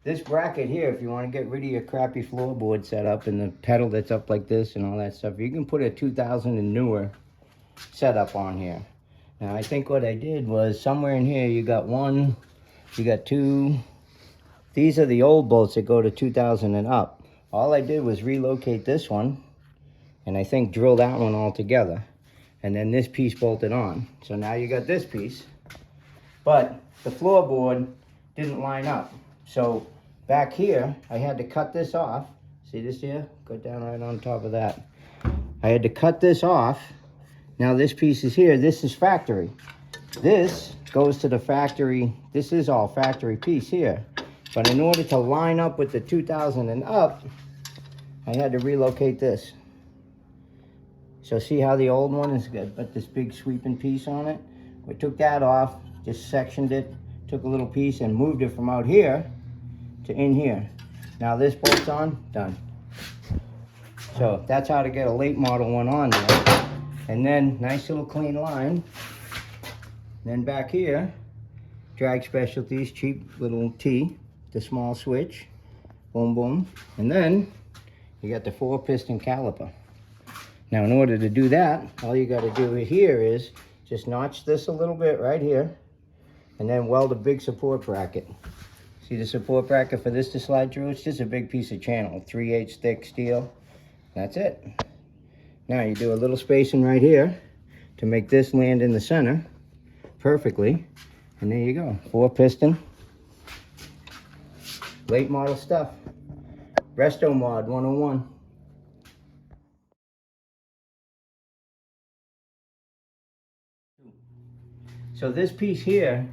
this bracket here, if you want to get rid of your crappy floorboard setup and the pedal that's up like this and all that stuff, you can put a 2000 and newer setup on here. Now I think what I did was somewhere in here you got one, you got two. These are the old bolts that go to 2000 and up. All I did was relocate this one, and I think drill that one all together, and then this piece bolted on. So now you got this piece, but the floorboard didn't line up. So back here, I had to cut this off. See this here? Go down right on top of that. I had to cut this off. Now this piece is here. This is factory. This goes to the factory. This is all factory piece here. But in order to line up with the 2000 and up, I had to relocate this. So see how the old one has got this big sweeping piece on it? We took that off, just sectioned it, took a little piece and moved it from out here to in here. Now this bolt's on, done. So that's how to get a late model one on there. And then nice little clean line. Then back here, Drag Specialties, cheap little T, the small switch, boom, boom. And then you got the 4-piston caliper. Now in order to do that, all you got to do here is just notch this a little bit right here, and then weld a big support bracket. See the support bracket for this to slide through? It's just a big piece of channel, 3/8 thick steel. That's it. Now you do a little spacing right here to make this land in the center perfectly. And there you go, 4-piston. Late model stuff. Resto Mod 101. So this piece here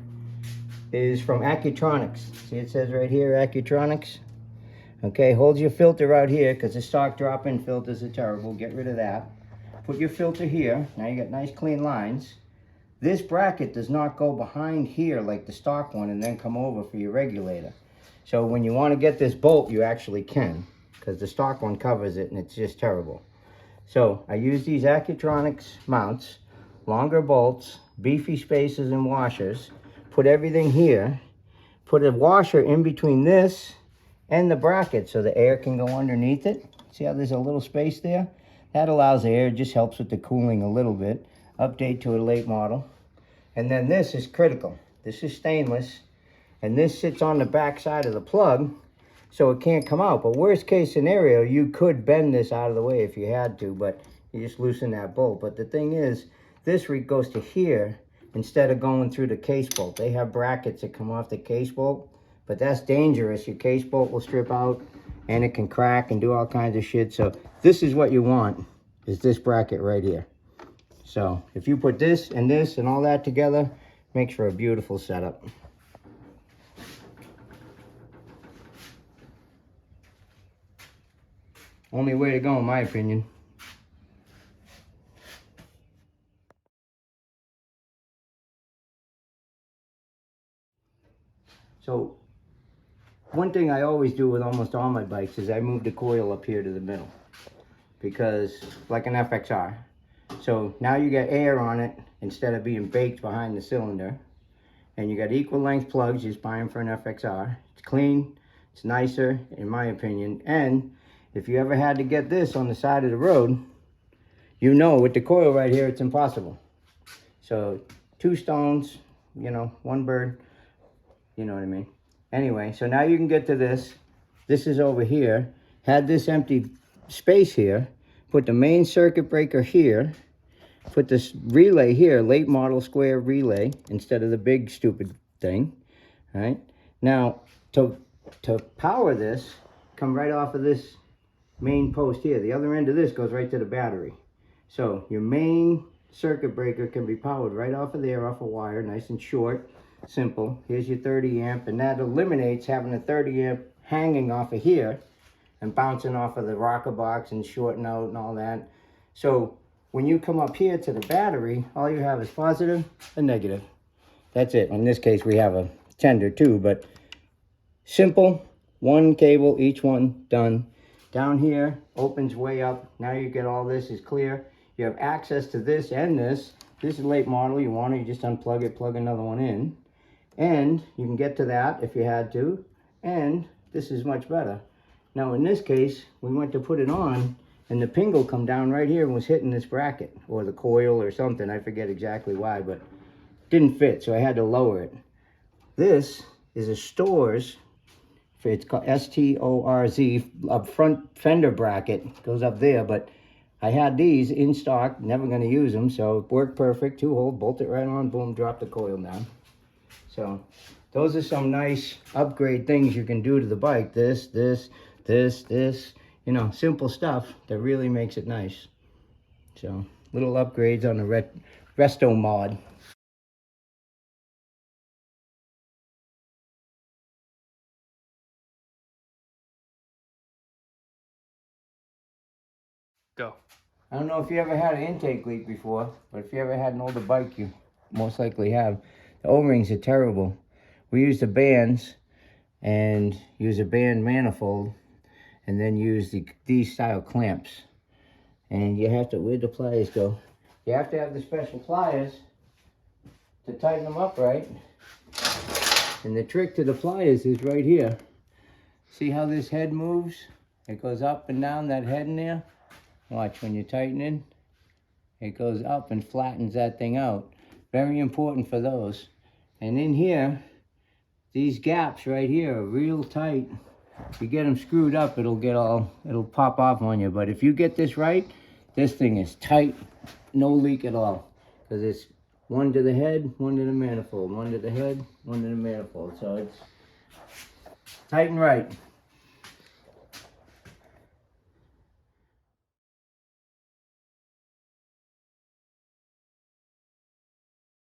is from Accutronics. See it says right here, Accutronics. Okay, hold your filter out here because the stock drop-in filters are terrible. Get rid of that. Put your filter here. Now you got nice clean lines. This bracket does not go behind here like the stock one and then come over for your regulator. So when you want to get this bolt, you actually can, because the stock one covers it and it's just terrible. So I use these Accutronics mounts, longer bolts, beefy spacers and washers, put everything here, put a washer in between this and the bracket so the air can go underneath it. See how there's a little space there? That allows the air, just helps with the cooling a little bit. Update to a late model. And then this is critical. This is stainless, and this sits on the back side of the plug, so it can't come out. But worst case scenario, you could bend this out of the way if you had to, but you just loosen that bolt. But the thing is, this goes to here instead of going through the case bolt. They have brackets that come off the case bolt, but that's dangerous. Your case bolt will strip out and it can crack and do all kinds of shit. So this is what you want, is this bracket right here. So if you put this and all that together, makes for a beautiful setup. Only way to go in my opinion. So one thing I always do with almost all my bikes is I move the coil up here to the middle, because like an FXR. So now you got air on it instead of being baked behind the cylinder. And you got equal length plugs, just buy them for an FXR. It's clean, it's nicer in my opinion. And if you ever had to get this on the side of the road, you know with the coil right here, it's impossible. So 2 stones, you know, 1 bird, you know what I mean. Anyway, so now you can get to this. This is over here. Had this empty space here. Put the main circuit breaker here. Put this relay here, late model square relay, instead of the big stupid thing. All right. Now, to power this, come right off of this main post here. The other end of this goes right to the battery. So your main circuit breaker can be powered right off of there, off a wire, nice and short, simple. Here's your 30 amp, and that eliminates having a 30 amp hanging off of here and bouncing off of the rocker box and shorting out and all that. So when you come up here to the battery, all you have is positive and negative. That's it. In this case, we have a tender too, but simple, 1 cable, each one, done. Down here, opens way up. Now you get all this is clear. You have access to this and this. This is late model. You want it, you just unplug it, plug another one in. And you can get to that if you had to. And this is much better. Now in this case, we went to put it on, and the pingle come down right here and was hitting this bracket, or the coil or something. I forget exactly why, but didn't fit, so I had to lower it. This is a Storz, it's called S-T-O-R-Z, up front fender bracket, goes up there, but I had these in stock, never gonna use them, so it worked perfect. 2-hole, bolt it right on, boom, drop the coil down. So those are some nice upgrade things you can do to the bike. This, you know, simple stuff that really makes it nice. So little upgrades on the resto mod. Go. I don't know if you ever had an intake leak before, but if you ever had an older bike, you most likely have. The O-rings are terrible. We use the bands and use a band manifold, and then use these style clamps. And you have to, where'd the pliers go? You have to have the special pliers to tighten them up right. And the trick to the pliers is right here. See how this head moves? It goes up and down, that head in there. Watch, when you're tightening, it goes up and flattens that thing out. Very important for those. And in here, these gaps right here are real tight. If you get them screwed up, it'll pop off on you. But if you get this right, this thing is tight, no leak at all. Because it's one to the head, one to the manifold, one to the head, one to the manifold. So it's tight and right.